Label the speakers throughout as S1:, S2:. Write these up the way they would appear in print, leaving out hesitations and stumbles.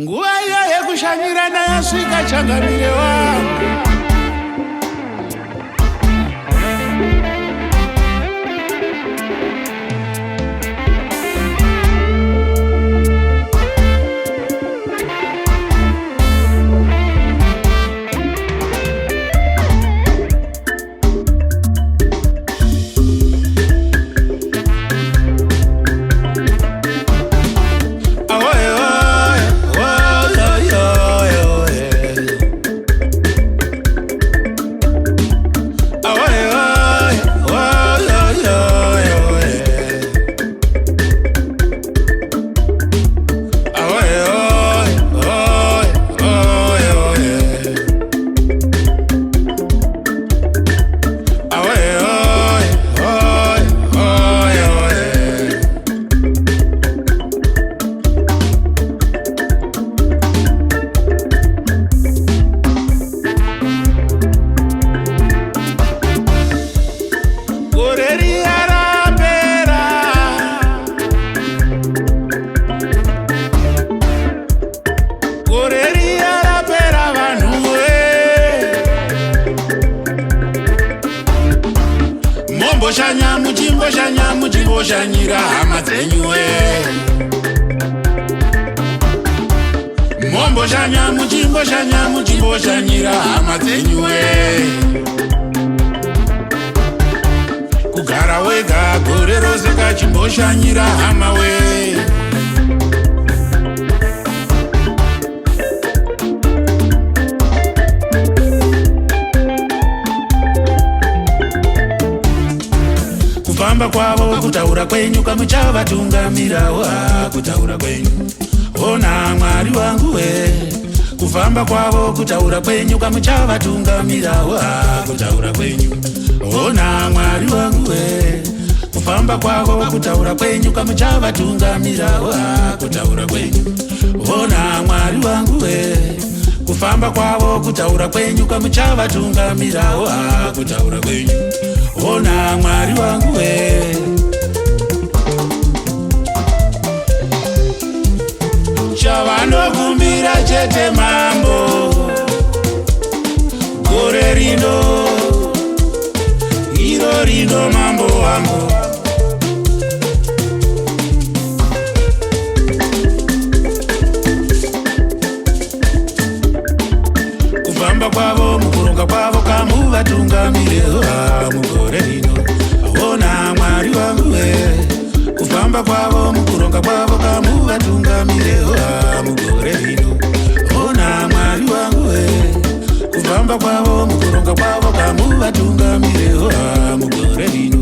S1: Nguva iyo yekushanyirana yasvika changamire wangu. Muchimboshanyira hama dzenyu we. Muchimboshanyira hama dzenyu we. Kugara wega gore rose kachimboshanyira hama we. Kufamba kwavo kutaura kwenyu kamuchavatungamirawo kutaura kwenyu. Ona Mwari wangu we. Kufamba kwavo kutaura kwenyu kamuchavatungamirawo kutaura kwenyu. Ona Mwari wangu we. Kufamba kwavo kutaura kwenyu kamuchavatungamirawo kutaura kwenyu. Ona Mwari wangu we. Kufamba kwavo kutaura kwenyu kamuchavatungamirawo kutaura kwenyu. Ona Mwari wangu we. Chavanokumbira chete mambo gore rino, iro rino mambo wangu. Kufamba kwavo mukuronga kwavo kamuvatungamire mugore rino. Ona Mwari wangu we. Kufamba kwavo mukuronga kwavo kamuvatungamire mugore rino. Ona Mwari wangu we. Kufamba kwavo mukuronga kwavo kamuvatungamire mugore rino.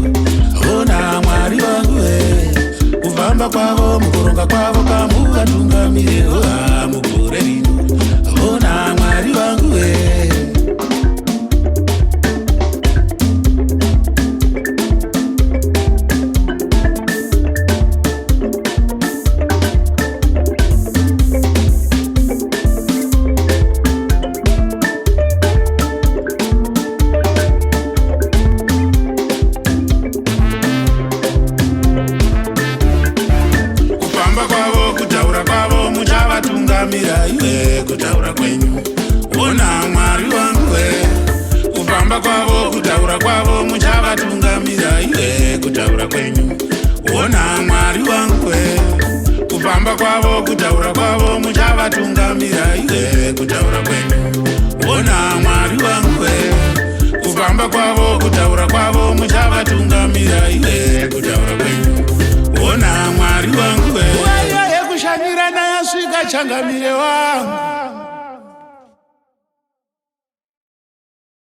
S1: Ona Mwari wangu we. Kufamba kwavo mukuronga kwavo kamuvatungamire mugore rino. Ona Mwari wangu we. Kutaura kwenyu. Ona Mwari wangu we. Kufamba kwavo kutaura kwavo muchavatungamira iwe kutaura kwenyu. Ona Mwari wangu we. Kufamba kwavo kutaura kwavo muchavatungamira iwe kutaura kwenyu. Ona Mwari wangu we. Kufamba kwavo kutaura kwavo muchavatungamira iwe kutaura kwenyu. Ona Mwari wangu we. Nguva iyo yekushanyirana yasvika changamire wangu.